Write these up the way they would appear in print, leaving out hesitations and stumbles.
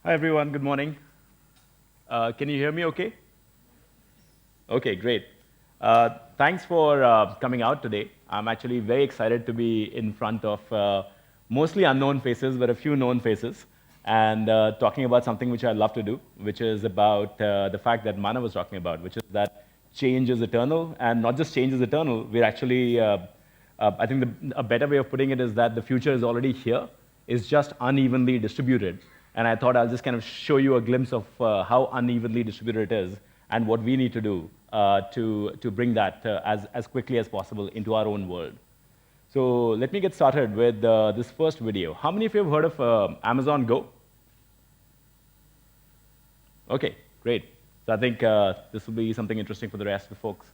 Hi, everyone. Good morning. Can you hear me okay? Okay, great. Thanks for coming out today. I'm actually very excited to be in front of mostly unknown faces, but a few known faces, and talking about something which I love to do, which is about the fact that Mana was talking about, which is that change is eternal, and not just change is eternal, we're actually, I think a better way of putting it is that the future is already here, it's just unevenly distributed. And I thought I'll just kind of show you a glimpse of how unevenly distributed it is and what we need to do to bring that as quickly as possible into our own world. So let me get started with this first video. How many of you have heard of Amazon Go? Okay, great. So I think this will be something interesting for the rest of the folks.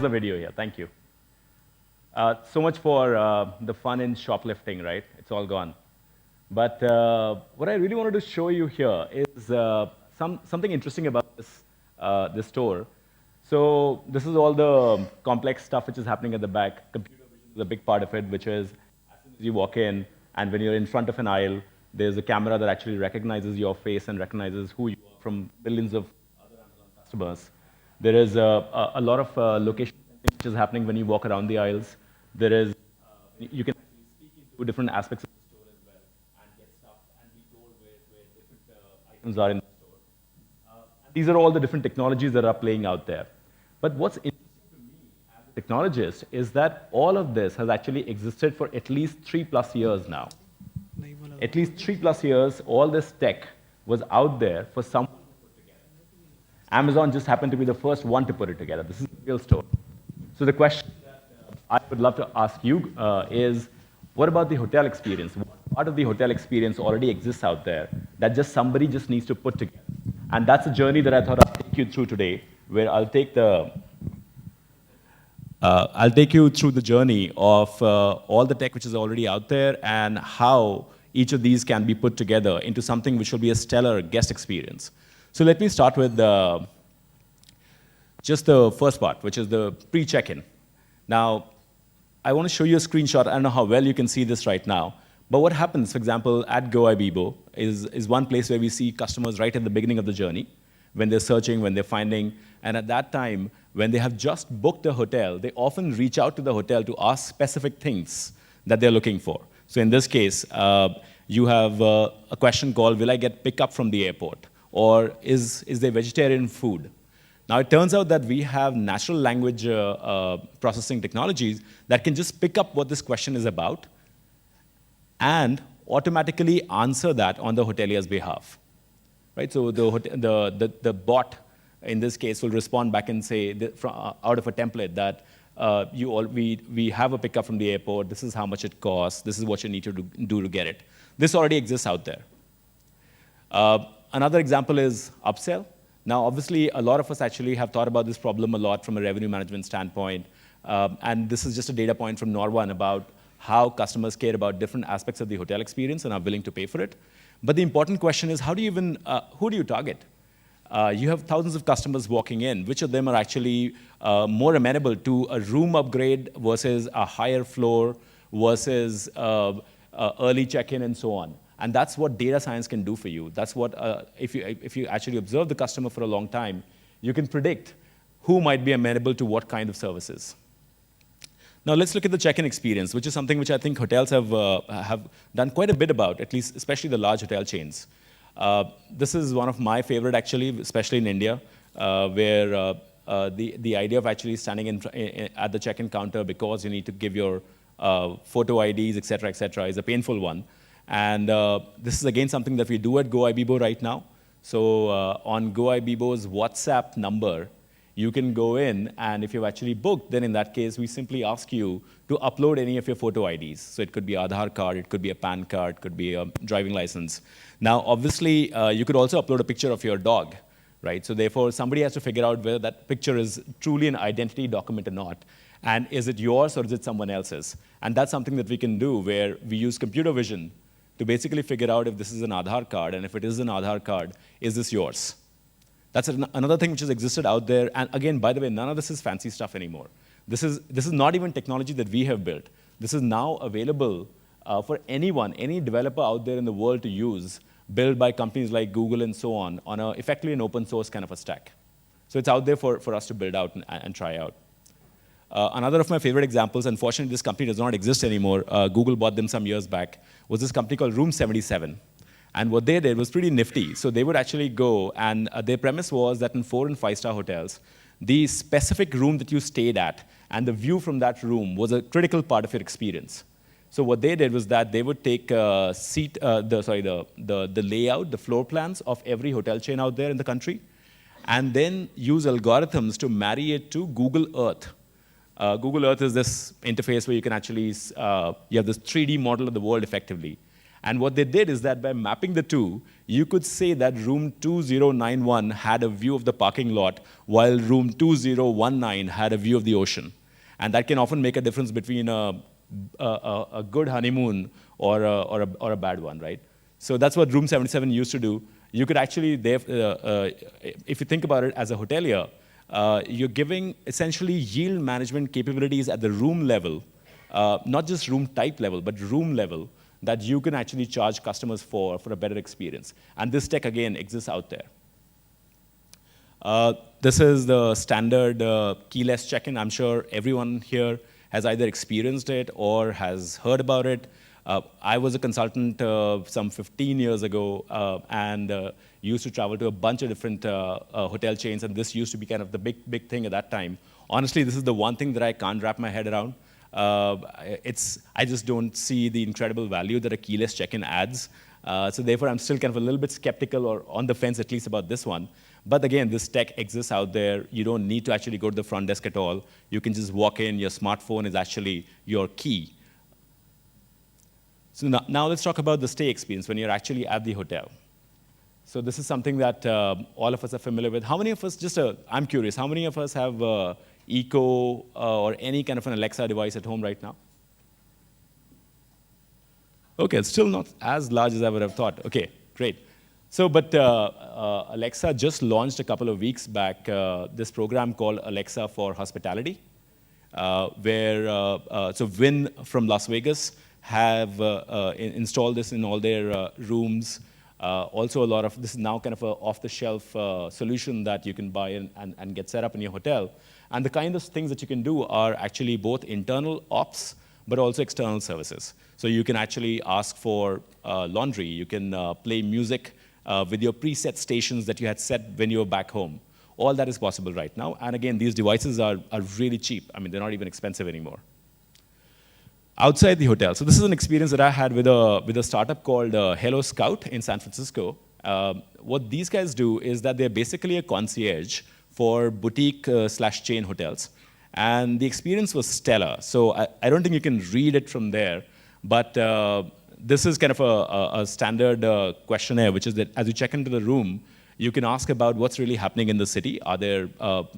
The video here. Thank you. So much for the fun in shoplifting, right? It's all gone. But what I really wanted to show you here is something interesting about this store. So this is all the complex stuff which is happening at the back. Computer vision is a big part of it, which is as soon as you walk in, and when you're in front of an aisle, there's a camera that actually recognizes your face and recognizes who you are from millions of other Amazon customers. There is a lot of location sensing which is happening when you walk around the aisles. There is, you can actually speak into different aspects of the store as well and get stuff and be told where different items are in the store. And these are all the different technologies that are playing out there. But what's interesting to me as a technologist is that all of this has actually existed for at least 3+ years now. At least 3+ years, all this tech was out there for someone to put together. Amazon just happened to be the first one to put it together. This is a real store. So the question that I would love to ask you is, what about the hotel experience? What part of the hotel experience already exists out there that just somebody just needs to put together? And that's a journey that I thought I'd take you through today, where I'll take you through the journey of all the tech which is already out there and how each of these can be put together into something which will be a stellar guest experience. So let me start with just the first part, which is the pre-check-in. Now, I want to show you a screenshot. I don't know how well you can see this right now. But what happens, for example, at Goibibo is one place where we see customers right at the beginning of the journey, when they're searching, when they're finding. And at that time, when they have just booked a hotel, they often reach out to the hotel to ask specific things that they're looking for. So in this case, you have a question called, will I get pickup from the airport? Or is there vegetarian food? Now, it turns out that we have natural language processing technologies that can just pick up what this question is about and automatically answer that on the hotelier's behalf. Right? So the bot, in this case, will respond back and say, out of a template, that we have a pickup from the airport, this is how much it costs, this is what you need to do to get it. This already exists out there. Another example is upsell. Now, obviously, a lot of us actually have thought about this problem a lot from a revenue management standpoint. And this is just a data point from Norwan about how customers care about different aspects of the hotel experience and are willing to pay for it. But the important question is, how do you even, who do you target? You have thousands of customers walking in. Which of them are actually more amenable to a room upgrade versus a higher floor versus early check-in and so on? And that's what data science can do for you. That's what, if you actually observe the customer for a long time, you can predict who might be amenable to what kind of services. Now let's look at the check-in experience, which is something which I think hotels have done quite a bit about, at least especially the large hotel chains. This is one of my favorite, actually, especially in India, where the idea of actually standing at the check-in counter because you need to give your photo IDs, et cetera, is a painful one. And this is, again, something that we do at Goibibo right now. So on Goibibo's WhatsApp number, you can go in, and if you've actually booked, then in that case, we simply ask you to upload any of your photo IDs. So it could be Aadhaar card, it could be a PAN card, it could be a driving license. Now, obviously, you could also upload a picture of your dog, right? So therefore, somebody has to figure out whether that picture is truly an identity document or not. And is it yours or is it someone else's? And that's something that we can do where we use computer vision to basically figure out if this is an Aadhaar card, and if it is an Aadhaar card, is this yours? That's another thing which has existed out there. And again, by the way, none of this is fancy stuff anymore. This is not even technology that we have built. This is now available for anyone, any developer out there in the world to use, built by companies like Google and so on effectively an open source kind of a stack. So it's out there for us to build out and try out. Another of my favorite examples, unfortunately this company does not exist anymore, Google bought them some years back, was this company called Room 77. And what they did was pretty nifty. So they would actually go, and their premise was that in 4- and 5-star hotels, the specific room that you stayed at and the view from that room was a critical part of your experience. So what they did was that they would take the layout, the floor plans of every hotel chain out there in the country, and then use algorithms to marry it to Google Earth. Google Earth is this interface where you can actually, you have this 3D model of the world effectively. And what they did is that by mapping the two, you could say that room 2091 had a view of the parking lot, while room 2019 had a view of the ocean. And that can often make a difference between a good honeymoon or a bad one, right? So that's what Room 77 used to do. You could actually, if you think about it as a hotelier, you're giving essentially yield management capabilities at the room level, not just room type level, but room level, that you can actually charge customers for a better experience. And this tech, again, exists out there. This is the standard keyless check-in. I'm sure everyone here has either experienced it or has heard about it. I was a consultant some 15 years ago and used to travel to a bunch of different hotel chains, and this used to be kind of the big thing at that time. Honestly, this is the one thing that I can't wrap my head around. I just don't see the incredible value that a keyless check-in adds. So therefore, I'm still kind of a little bit skeptical or on the fence, at least, about this one. But again, this tech exists out there. You don't need to actually go to the front desk at all. You can just walk in. Your smartphone is actually your key. So now let's talk about the stay experience when you're actually at the hotel. So this is something that all of us are familiar with. How many of us, I'm curious, how many of us have Echo or any kind of an Alexa device at home right now? Okay, it's still not as large as I would have thought. Okay, great. So, but Alexa just launched a couple of weeks back this program called Alexa for Hospitality, where so Win from Las Vegas have installed this in all their rooms. Also, a lot of this is now kind of an off-the-shelf solution that you can buy and get set up in your hotel. And the kind of things that you can do are actually both internal ops, but also external services. So you can actually ask for laundry. You can play music with your preset stations that you had set when you were back home. All that is possible right now. And again, these devices are really cheap. I mean, they're not even expensive anymore. Outside the hotel. So this is an experience that I had with a startup called Hello Scout in San Francisco. What these guys do is that they're basically a concierge for boutique slash chain hotels. And the experience was stellar. So I don't think you can read it from there. But this is kind of a standard questionnaire, which is that as you check into the room, You can ask about what's really happening in the city. Are there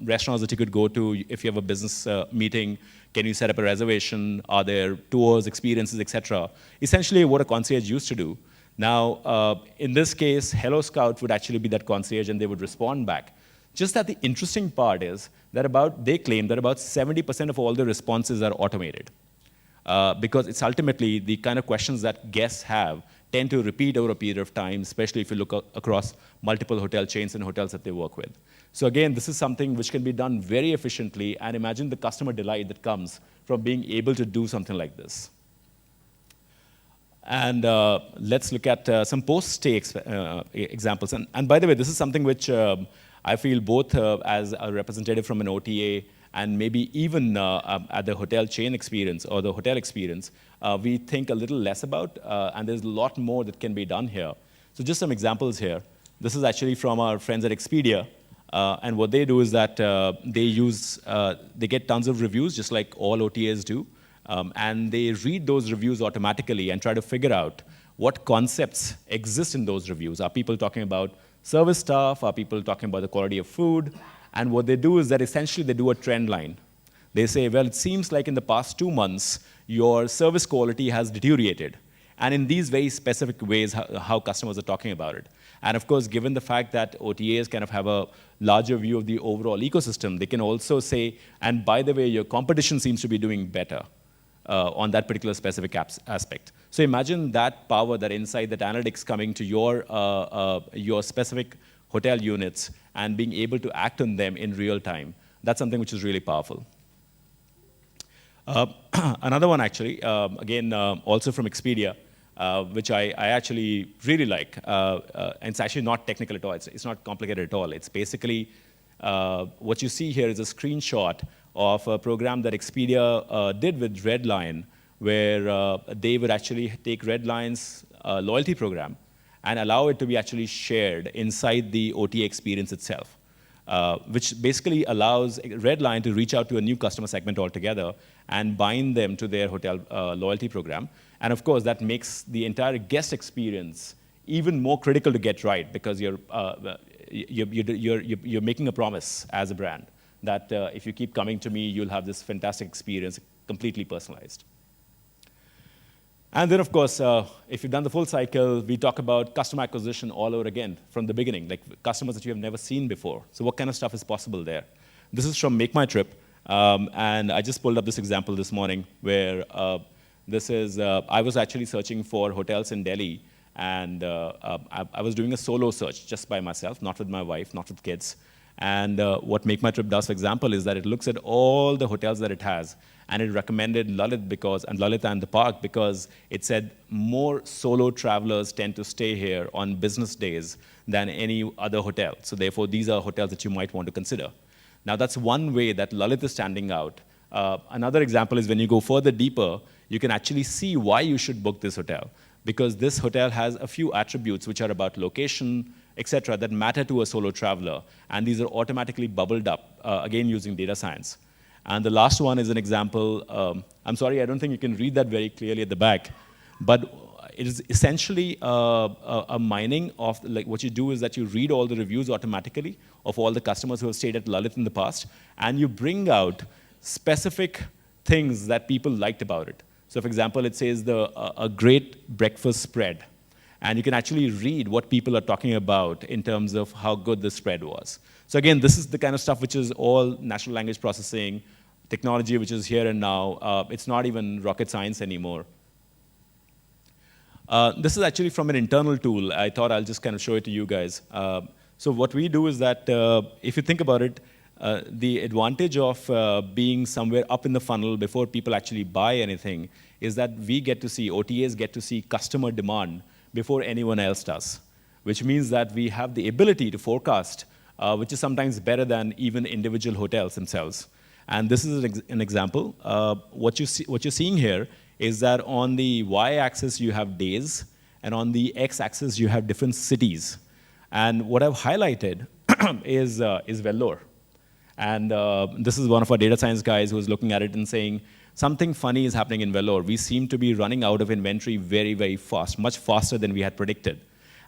restaurants that you could go to if you have a business meeting? Can you set up a reservation? Are there tours, experiences, etc.? Essentially what a concierge used to do. Now, in this case, Hello Scout would actually be that concierge and they would respond back. Just that the interesting part is that they claim that about 70% of all the responses are automated. Because it's ultimately the kind of questions that guests have tend to repeat over a period of time, especially if you look across multiple hotel chains and hotels that they work with. So again, this is something which can be done very efficiently, and imagine the customer delight that comes from being able to do something like this. And let's look at some post-stay examples. And by the way, this is something which I feel both as a representative from an OTA and maybe even at the hotel chain experience or the hotel experience, we think a little less about, and there's a lot more that can be done here. So just some examples here. This is actually from our friends at Expedia, and what they do is that they get tons of reviews, just like all OTAs do, and they read those reviews automatically and try to figure out what concepts exist in those reviews. Are people talking about service staff? Are people talking about the quality of food? And what they do is that essentially they do a trend line. They say, well, it seems like in the past 2 months, your service quality has deteriorated. And in these very specific ways, how customers are talking about it. And of course, given the fact that OTAs kind of have a larger view of the overall ecosystem, they can also say, and by the way, your competition seems to be doing better on that particular specific aspect. So imagine that power, that insight, that analytics coming to your specific hotel units and being able to act on them in real time. That's something which is really powerful. Another one, actually, again, also from Expedia, which I actually really like. And it's actually not technical at all. It's not complicated at all. It's basically, what you see here is a screenshot of a program that Expedia did with Redline, where they would actually take Redline's loyalty program and allow it to be actually shared inside the OTA experience itself, which basically allows Redline to reach out to a new customer segment altogether and bind them to their hotel loyalty program. And of course, that makes the entire guest experience even more critical to get right, because you're making a promise as a brand that if you keep coming to me, you'll have this fantastic experience, completely personalized. And then, of course, if you've done the full cycle, we talk about customer acquisition all over again from the beginning, like customers that you have never seen before. So what kind of stuff is possible there? This is from Make My Trip. And I just pulled up this example this morning where this is, I was actually searching for hotels in Delhi. And I was doing a solo search just by myself, not with my wife, not with kids. And what Make My Trip does, for example, is that it looks at all the hotels that it has, and it recommended Lalit and the Park because it said more solo travelers tend to stay here on business days than any other hotel. So therefore, these are hotels that you might want to consider. Now, that's one way that Lalit is standing out. Another example is when you go further deeper, you can actually see why you should book this hotel, because this hotel has a few attributes which are about location, etc., that matter to a solo traveler. And these are automatically bubbled up, again, using data science. And the last one is an example. I'm sorry, I don't think you can read that very clearly at the back. But it is essentially a mining of, like, what you do is that you read all the reviews automatically of all the customers who have stayed at Lalit in the past, and you bring out specific things that people liked about it. So for example, it says a great breakfast spread. And you can actually read what people are talking about in terms of how good the spread was. So again, this is the kind of stuff which is all natural language processing, technology which is here and now. It's not even rocket science anymore. This is actually from an internal tool. I thought I'll just kind of show it to you guys. So what we do is that, if you think about it, the advantage of being somewhere up in the funnel before people actually buy anything is that we get to see, OTAs get to see customer demand before anyone else does, which means that we have the ability to forecast, which is sometimes better than even individual hotels themselves. And this is an example. What you're seeing here is that on the y-axis you have days, and on the x-axis you have different cities. And what I've highlighted is Vellore. And this is one of our data science guys who was looking at it and saying, something funny is happening in Vellore. We seem to be running out of inventory very, very fast, much faster than we had predicted.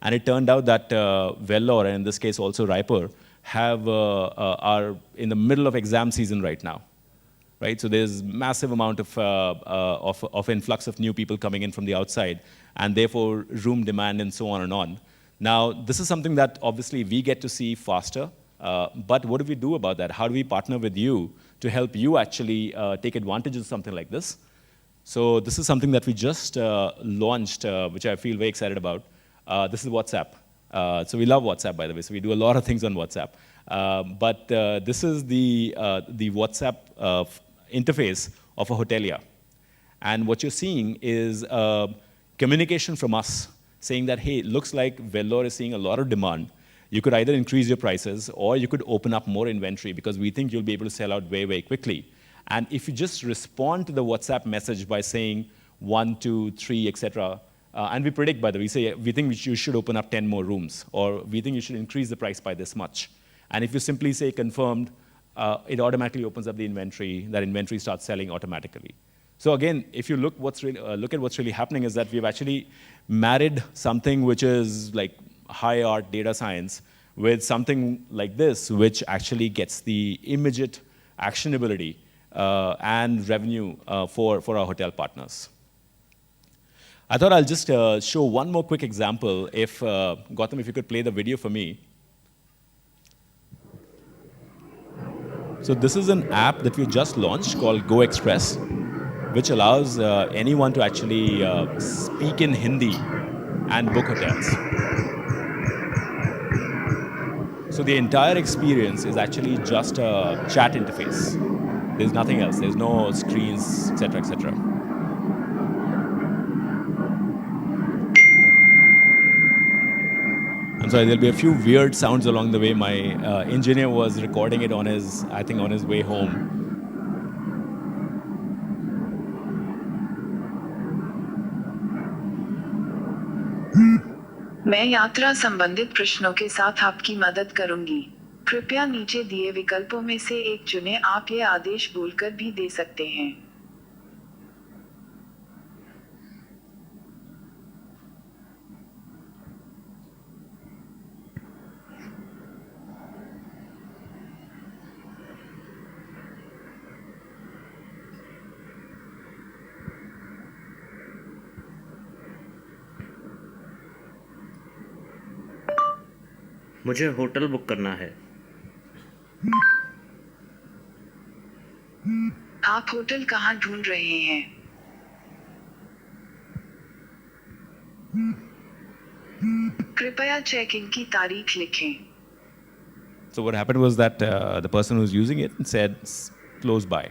And it turned out that Vellore, and in this case also Raipur, are in the middle of exam season right now. Right? So there's massive amount of influx of new people coming in from the outside, and therefore room demand and so on and on. Now, this is something that obviously we get to see faster, but what do we do about that? How do we partner with you to help you actually take advantage of something like this? So this is something that we just launched, which I feel very excited about. This is WhatsApp. So we love WhatsApp, by the way, so we do a lot of things on WhatsApp. But this is the WhatsApp interface of a hotelier. And what you're seeing is communication from us saying that, hey, looks like Vellore is seeing a lot of demand. You could either increase your prices or you could open up more inventory because we think you'll be able to sell out very, very quickly. And if you just respond to the WhatsApp message by saying 1, 2, 3, etc., and we predict, by the way, we say, we think you should open up 10 more rooms, or we think you should increase the price by this much. And if you simply say confirmed, it automatically opens up the inventory. That inventory starts selling automatically. So again, if you look at what's really happening is that we've actually married something which is like high art data science with something like this, which actually gets the immediate actionability and revenue for our hotel partners. I thought I'll just show one more quick example. If Gautam, if you could play the video for me. So this is an app that we just launched called Go Express, which allows anyone to actually speak in Hindi and book hotels. So the entire experience is actually just a chat interface. There's nothing else. There's no screens, etc., etc. I'm sorry, there'll be a few weird sounds along the way. My engineer was recording it on his, I think, on his way home. मैं यात्रा संबंधित प्रश्नों के साथ आपकी मदद करूंगी। कृपया नीचे दिए विकल्पों में से एक चुनें। आप ये आदेश बोलकर भी दे सकते हैं। मुझे होटल बुक करना है। आप होटल कहाँ ढूंढ रहे हैं? कृपया चेक इन की तारीख लिखें। So what happened was that the person who was using it said close by.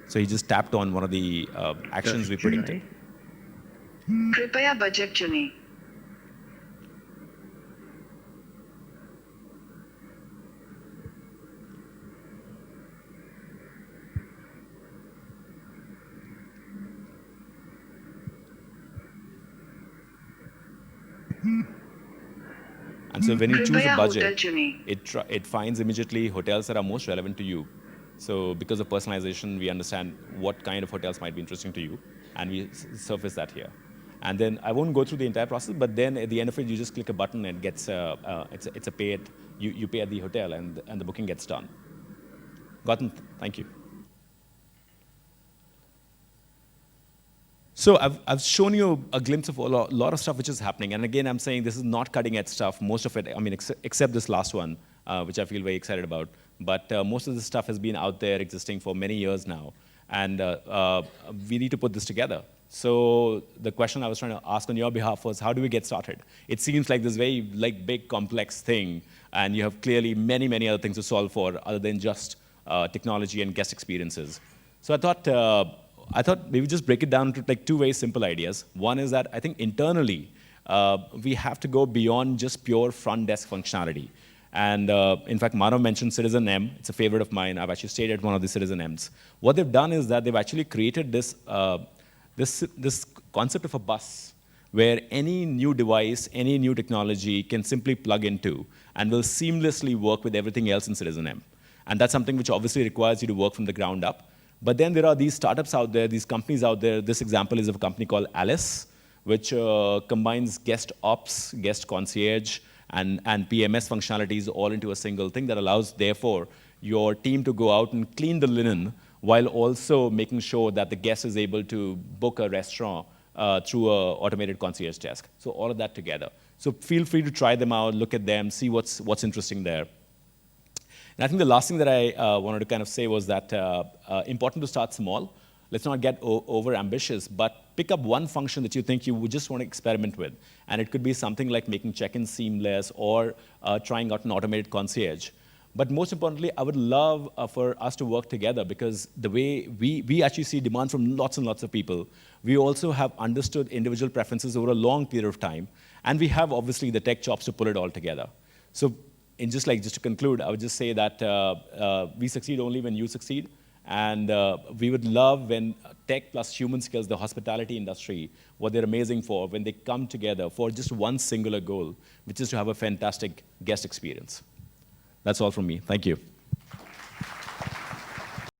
So he just tapped on one of the actions we predicted. कृपया बजट चुनें। And so when you choose a budget, it finds immediately hotels that are most relevant to you. So because of personalization, we understand what kind of hotels might be interesting to you, and we surface that here. And then I won't go through the entire process, but then at the end of it, you just click a button and it gets it's a pay at you pay at the hotel, and the booking gets done. Gautam, thank you. So I've shown you a glimpse of a lot of stuff which is happening. And again, I'm saying this is not cutting edge stuff. Most of it, I mean, except this last one, which I feel very excited about. But most of this stuff has been out there existing for many years now. And we need to put this together. So the question I was trying to ask on your behalf was, how do we get started? It seems like this very big, complex thing. And you have clearly many, many other things to solve for other than just technology and guest experiences. So I thought maybe just break it down to like two very simple ideas. One is that I think internally, we have to go beyond just pure front desk functionality. And in fact, Manav mentioned Citizen M. It's a favorite of mine. I've actually stayed at one of the Citizen M's. What they've done is that they've actually created this concept of a bus where any new device, any new technology can simply plug into and will seamlessly work with everything else in Citizen M. And that's something which obviously requires you to work from the ground up. But then there are these startups out there, these companies out there. This example is of a company called Alice, which combines guest ops, guest concierge, and PMS functionalities all into a single thing that allows, therefore, your team to go out and clean the linen while also making sure that the guest is able to book a restaurant through an automated concierge desk. So all of that together. So feel free to try them out, look at them, see what's interesting there. And I think the last thing that I wanted to kind of say was that important to start small. Let's not get over ambitious, but pick up one function that you think you would just want to experiment with. And it could be something like making check-in seamless or trying out an automated concierge. But most importantly, I would love for us to work together, because the way we actually see demand from lots and lots of people, we also have understood individual preferences over a long period of time, and we have obviously the tech chops to pull it all together. So just to conclude, I would just say that we succeed only when you succeed, and we would love when tech plus human skills, the hospitality industry, what they're amazing for, when they come together for just one singular goal, which is to have a fantastic guest experience. That's all from me. Thank you.